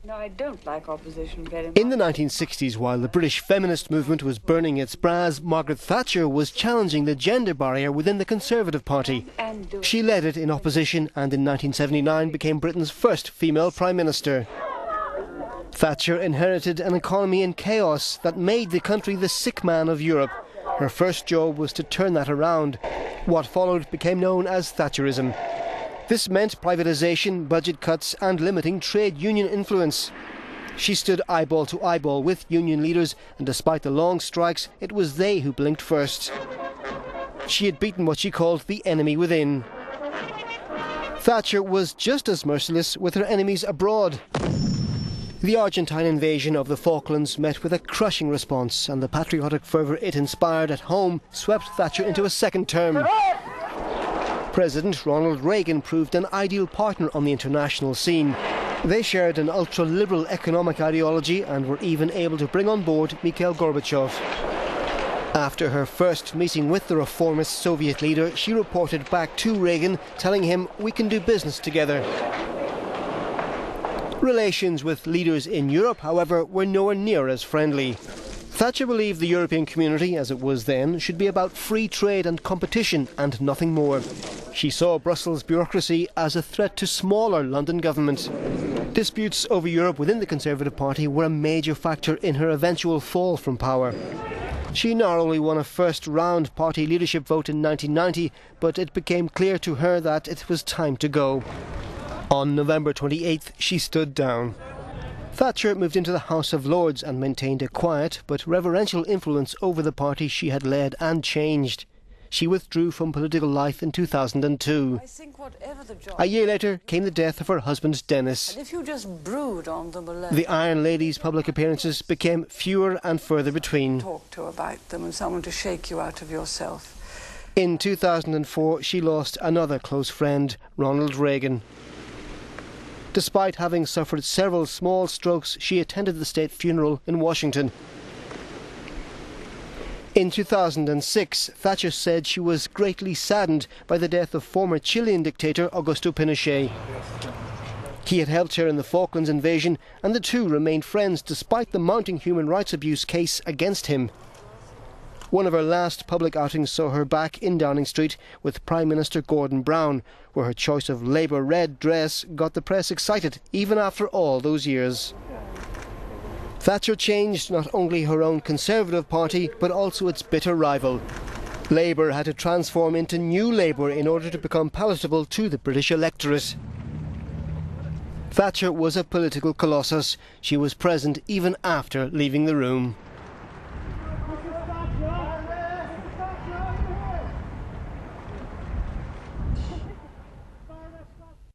No, I don't like opposition very much. In the 1960s, while the British feminist movement was burning its bras, Margaret Thatcher was challenging the gender barrier within the Conservative Party. She led it in opposition and in 1979 became Britain's first female Prime Minister. Thatcher inherited an economy in chaos that made the country the sick man of Europe. Her first job was to turn that around. What followed became known as Thatcherism. This meant privatisation, budget cuts and limiting trade union influence. She stood eyeball to eyeball with union leaders, and despite the long strikes, it was they who blinked first. She had beaten what she called the enemy within. Thatcher was just as merciless with her enemies abroad. The Argentine invasion of the Falklands met with a crushing response, and the patriotic fervour it inspired at home swept Thatcher into a second term. President Ronald Reagan proved an ideal partner on the international scene. They shared an ultra-liberal economic ideology and were even able to bring on board Mikhail Gorbachev. After her first meeting with the reformist Soviet leader, she reported back to Reagan, telling him, "We can do business together." Relations with leaders in Europe, however, were nowhere near as friendly. Thatcher believed the European community, as it was then, should be about free trade and competition and nothing more. She saw Brussels bureaucracy as a threat to smaller London government. Disputes over Europe within the Conservative Party were a major factor in her eventual fall from power. She narrowly won a first-round party leadership vote in 1990, but it became clear to her that it was time to go. On November 28th, she stood down. Thatcher moved into the House of Lords and maintained a quiet but reverential influence over the party she had led and changed. She withdrew from political life in 2002. A year later came the death of her husband Dennis. And if you just brood on them alone, the Iron Lady's public appearances became fewer and further between. Talk to about them and someone to shake you out of yourself. In 2004, she lost another close friend, Ronald Reagan. Despite having suffered several small strokes, she attended the state funeral in Washington. In 2006, Thatcher said she was greatly saddened by the death of former Chilean dictator Augusto Pinochet. He had helped her in the Falklands invasion, and the two remained friends despite the mounting human rights abuse case against him. One of her last public outings saw her back in Downing Street with Prime Minister Gordon Brown, where her choice of Labour red dress got the press excited even after all those years. Thatcher changed not only her own Conservative Party but also its bitter rival. Labour had to transform into New Labour in order to become palatable to the British electorate. Thatcher was a political colossus. She was present even after leaving the room.